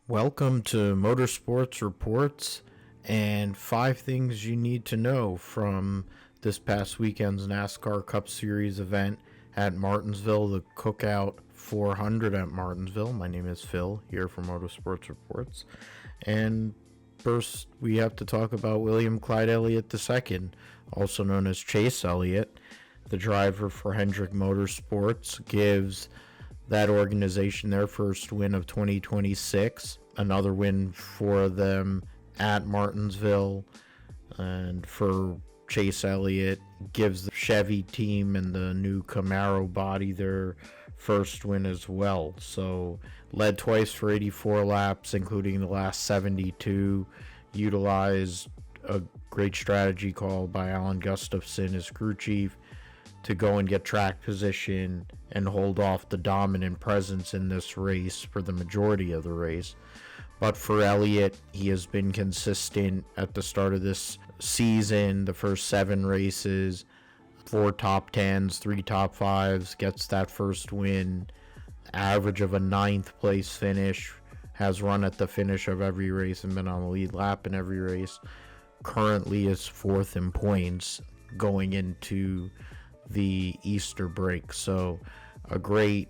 Welcome to Motorsports Reports and 5 things you need to know from this past weekend's NASCAR Cup Series event at Martinsville, the Cookout 400 at Martinsville. My name is Phil, here for Motorsports Reports. And first, we have to talk about William Clyde Elliott II, also known as Chase Elliott. The driver for Hendrick Motorsports gives that organization their first win of 2026, another win for them at Martinsville. And for Chase Elliott, gives the Chevy team and the new Camaro body their first win as well. So led twice for 84 laps, including the last 72, utilized a great strategy called by Alan Gustafson, his crew chief, to go and get track position and hold off the dominant presence in this race for the majority of the race. But for Elliott, he has been consistent at the start of this season, the first 7 races, 4 top 10s, 3 top 5s, gets that first win, average of a 9th place finish, has run at the finish of every race and been on the lead lap in every race. Currently is 4th in points going into the Easter break. So a great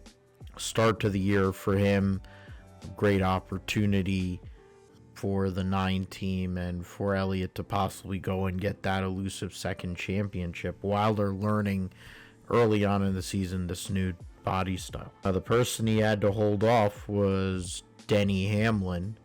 start to the year for him, great opportunity for the 9 team and for Elliott to possibly go and get that elusive second championship while they're learning early on in the season this new body style. Now, the person he had to hold off was Denny Hamlin,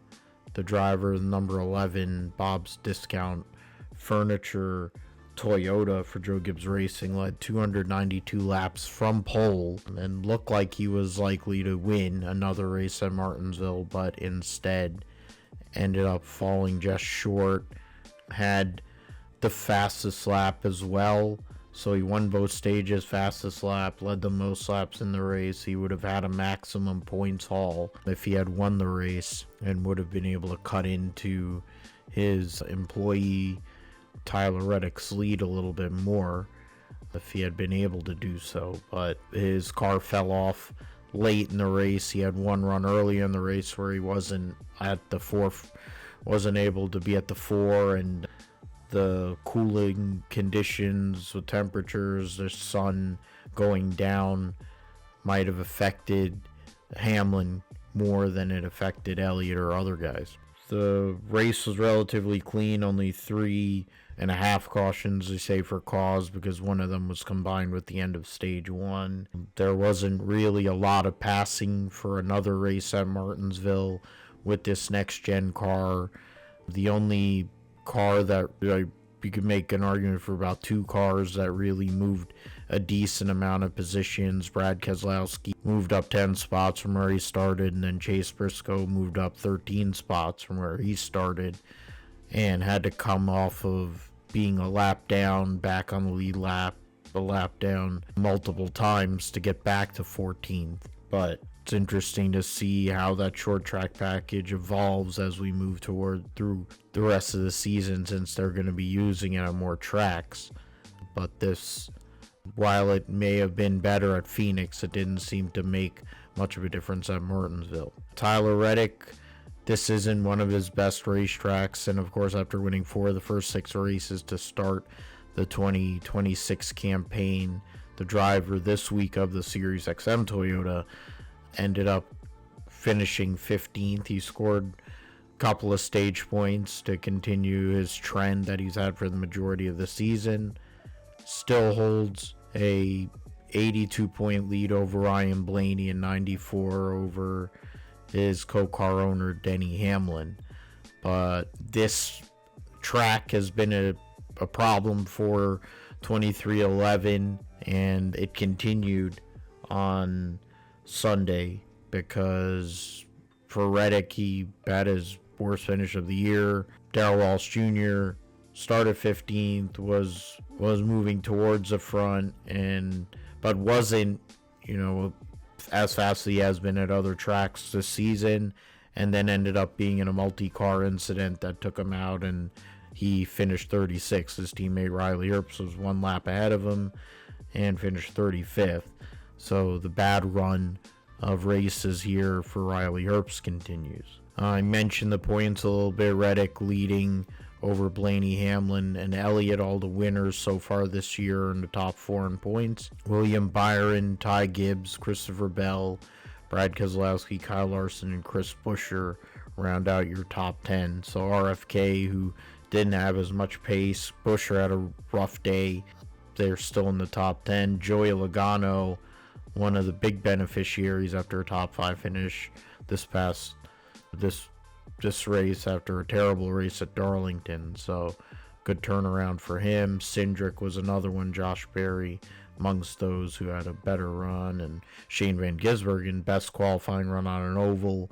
the driver of number 11 Bob's Discount Furniture Toyota for Joe Gibbs Racing, led 292 laps from pole and looked like he was likely to win another race at Martinsville, but instead ended up falling just short. Had the fastest lap as well, so he won both stages, fastest lap, led the most laps in the race. He would have had a maximum points haul if he had won the race and would have been able to cut into his employee Tyler Reddick's lead a little bit more if he had been able to do so, but his car fell off late in the race. He had one run early in the race where he wasn't at the 4, wasn't able to be at the 4, and the cooling conditions, the temperatures, the sun going down might have affected Hamlin more than it affected Elliott or other guys. The race was relatively clean, only 3.5 cautions, they say, for cause, because one of them was combined with the end of stage 1. There wasn't really a lot of passing for another race at Martinsville with this next-gen car. The only car that you could make an argument for about 2 cars that really moved a decent amount of positions. Brad Keselowski moved up 10 spots from where he started, and then Chase Briscoe moved up 13 spots from where he started and had to come off of being a lap down, back on the lead lap, a lap down multiple times to get back to 14th. But it's interesting to see how that short track package evolves as we move through the rest of the season, since they're going to be using it on more tracks. But this, while it may have been better at Phoenix, it didn't seem to make much of a difference at Martinsville. Tyler Reddick, this isn't one of his best racetracks, and of course after winning 4 of the first 6 races to start the 2026 campaign, the driver this week of the Series XM Toyota ended up finishing 15th. He scored a couple of stage points to continue his trend that he's had for the majority of the season. Still holds a 82-point lead over Ryan Blaney and 94 over his co-car owner Denny Hamlin. But this track has been a problem for 2311, and it continued on Sunday, because for Reddick, he had his worst finish of the year. Darrell Walsh Jr. started 15th, was moving towards the front, but wasn't, as fast as he has been at other tracks this season, and then ended up being in a multi-car incident that took him out, and he finished 36th. His teammate Riley Herbst was 1 lap ahead of him and finished 35th. So the bad run of races here for Riley Herbst continues. I mentioned the points a little bit. Reddick leading over Denny Hamlin and Elliott, all the winners so far this year in the top 4 in points. William Byron, Ty Gibbs, Christopher Bell, Brad Keselowski, Kyle Larson, and Chris Buescher round out your top 10. So RFK, who didn't have as much pace, Buescher had a rough day. They're still in the top 10. Joey Logano, one of the big beneficiaries after a top 5 finish this race after a terrible race at Darlington. So good turnaround for him. Cindric was another one. Josh Berry amongst those who had a better run, and Shane Van Gisbergen, best qualifying run on an oval,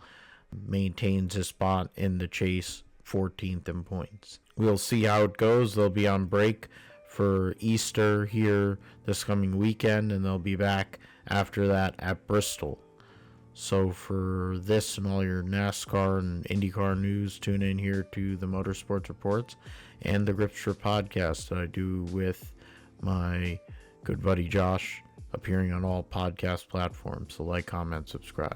maintains his spot in the chase, 14th in points. We'll see how it goes. They'll be on break for Easter here this coming weekend, and they'll be back after that at Bristol. So for this and all your NASCAR and IndyCar news, tune in here to the Motorsports Reports and the Grip Strip podcast that I do with my good buddy Josh, appearing on all podcast platforms. So like, comment, subscribe.